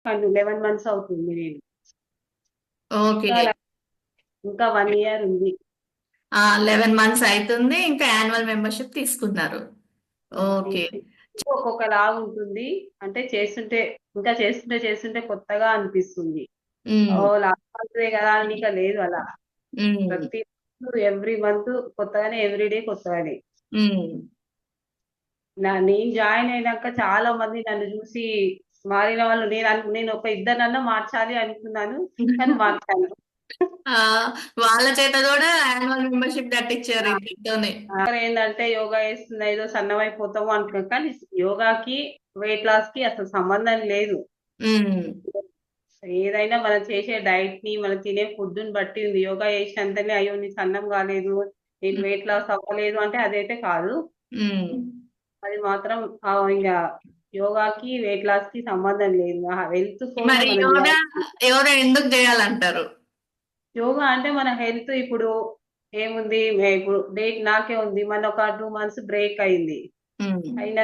11 months అవుతుంది నేను. Okay. ఇంకా ఇంకా 1 ఇయర్ ఉంది. 11 మంత్స్ అయితుంది. ఇంకా యాన్యువల్ మెంబర్షిప్ తీసుకున్నారు. ఓకే. ఒక్కొక్కలాగా ఉంటుంది. అంటే చేస్తుంటే ఇంకా చేస్తుంటే కొత్తగా అనిపిస్తుంది. ఉమ్, ఓహ్! లాస్ట్ మంతే గదా! అని ఇక లేదు అలా. ఉమ్, ప్రతి ఎవ్రీ మంత్ కొత్తగానే, ఎవ్రీ డే కొత్తగానే. ఉమ్. నేను జాయిన్ అయినాక చాలా మంది నన్ను చూసి మారిన వాళ్ళు నేను ఒక ఇద్దరినన్నా మార్చాలి అనుకున్నాను. కానీ మార్చాను. ఆ, వాళ్ళ చేత కూడా యాన్యువల్ మెంబర్షిప్ కట్టించారు ఇద్దరితోనే. ఏంటంటే యోగా చేస్తున్నా ఏదో సన్నమైపోతాము అనుకున్నాం. కానీ యోగాకి, వెయిట్ లాస్ కి అసలు సంబంధం లేదు. ఉమ్, ఏదైనా మనం చేసే డైట్ ని, మనం తినే ఫుడ్ ని బట్టి ఉంది. యోగా చేసినంతనే అయ్యో నీ సన్నం కాలేదు, నేను వెయిట్ లాస్ అవ్వలేదు అంటే అదైతే కాదు. ఉమ్. అది మాత్రం ఇంకా యోగాకి వెయిట్ లాస్ కి సంబంధం లేదు. హెల్త్ కోసం మరి మనం యోగా చేయాలి. యోగా ఎందుకు చేయాలంటారు? యోగా అంటే మన హెల్త్ ఇప్పుడు ఏముంది, ఇప్పుడు డేట్ నాకే ఉంది, మన ఒక 2 మంత్స్ బ్రేక్ అయింది. ఉమ్, అయినా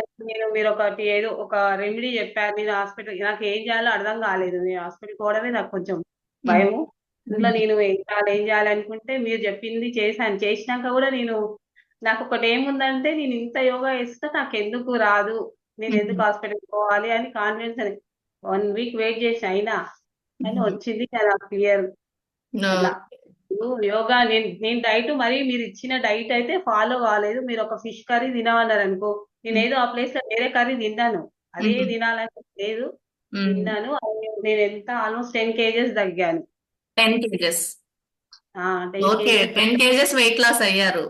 మీరు ఒకటి ఏదో ఒక రెమెడీ చెప్పారు. నేను హాస్పిటల్ నాకు ఏం చేయాలో అర్థం కాలేదు. నేను హాస్పిటల్ పోవడమే నాకు కొంచెం ఉమ్, భయము. ఇంట్లో నేను ఏం చేయాలి అనుకుంటే మీరు చెప్పింది చేశాను. చేసినాక కూడా నాకు ఒకటి ఏముందంటే నేను ఇంత యోగా చేస్తే నాకు ఎందుకు రాదు, నేను ఎందుకు ఉమ్. హాస్పిటల్ పోవాలి అని కాన్ఫిడెన్స్ అని 1 వీక్ వెయిట్ చేసి అయినా కానీ వచ్చింది కదా క్లియర్. అట్లా ఓకే. యోగా నేను డైట్ మరి మీరు ఇచ్చిన డైట్ అయితే ఫాలో కాలేదు. మీరు ఒక ఫిష్ కర్రీ తినమన్నారు అనుకో, నేనేదో ఆ ప్లేస్ లో వేరే కర్రీ తిన్నాను. అదే ఉమ్, తినాలని లేదు, ఉమ్. తిన్నాను. నేను ఎంత ఆల్మోస్ట్ 10 kgs తగ్గాను. 10 kgs. 10 okay, kgs 10 kgs weight loss అయ్యారు.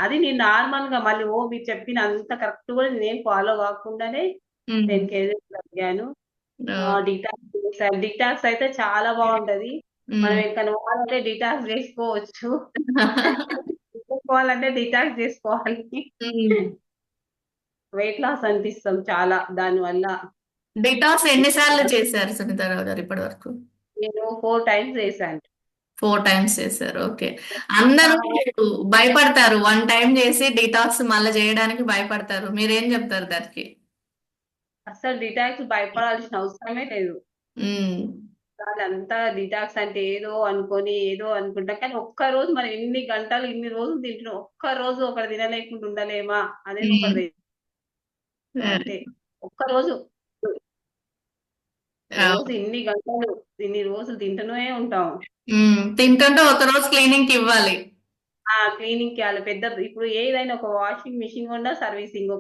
అది నేను నార్మల్ గా మళ్ళీ మీరు చెప్పిన అంత కరెక్ట్ కూడా నేను ఫాలో కాకుండానే ఉమ్, 10 kgs తగ్గాను. ఓకే. డిటాక్స్ అయితే చాలా బాగుంటది. మనం ఉమ్. ఎక్కడ పోవాలంటే డిటాక్స్ చేసుకోవచ్చు. చేసుకోవాలంటే డిటాక్స్ చేసుకోవాలి. ఉమ్. వెయిట్ లాస్ అనిపిస్తాం చాలా దానివల్ల. డిటాక్స్ ఎన్నిసార్లు చేశారు సునీతారావు గారు ఇప్పటి వరకు? నేను 4 టైమ్స్ చేశాను. 4 టైమ్స్ చేశారు. ఓకే. అందరూ భయపడతారు, 1 టైం చేసి డిటాక్స్ మళ్ళీ చేయడానికి భయపడతారు. మీరేం చెప్తారు దానికి? అసలు డిటాక్స్ భయపడాల్సిన అవసరమే లేదు. ఉమ్, వాళ్ళంతా డిటాక్స్ అంటే ఏదో అనుకొని ఏదో అనుకుంటాం. కానీ ఒక్క రోజు మనం ఎన్ని గంటలు ఇన్ని రోజులు తింటున్నాం, ఒక్క రోజు ఒకటి తినలేకుండా ఉండలేమా అనేది ఉమ్. ఒకటి అంతే. ఒక్క రోజు రోజు ఇన్ని గంటలు ఇన్ని రోజులు తింటూనే ఉంటాం. తింటుంటే ఒక రోజు క్లీనింగ్ కి ఇవ్వాలి. క్లీనింగ్ చేయాలి. ఇప్పుడు ఏదైనా ఒక వాషింగ్ మిషన్ కొన్నా సర్వీసింగ్,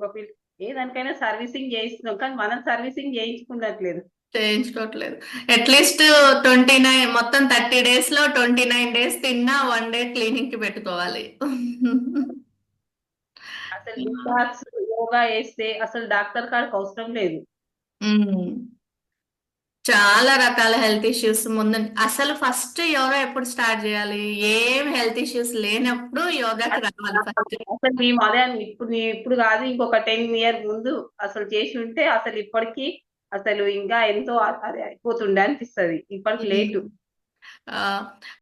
ఏ దానికైనా సర్వీసింగ్ చేయిస్తున్నాం. కానీ మనం సర్వీసింగ్ చేయించుకున్నట్లేదు. చేయించుకోవట్లేదు. అట్లీస్ట్ 29, మొత్తం 30 days లో 29 days తిన్నా 1 day క్లీనింగ్ కి పెట్టుకోవాలి. అసలు డిటాక్స్ యోగా చేస్తే అసలు డాక్టర్ కాడికి అవసరం లేదు. ఉమ్. చాలా రకాల హెల్త్ ఇష్యూస్ ముందు అసలు ఫస్ట్ యోగా ఎప్పుడు స్టార్ట్ చేయాలి? ఏం హెల్త్ ఇష్యూస్ లేనప్పుడు యోగాకి రావాలి ఫస్ట్. అసలు మేము అదే ఇప్పుడు కాదు, ఇంకొక 10 years ముందు అసలు చేసి ఉంటే అసలు ఇప్పటికీ అసలు ఇంకా ఎంతో అదే అయిపోతుండే అనిపిస్తది. ఇప్పటికి లేటు. ఆ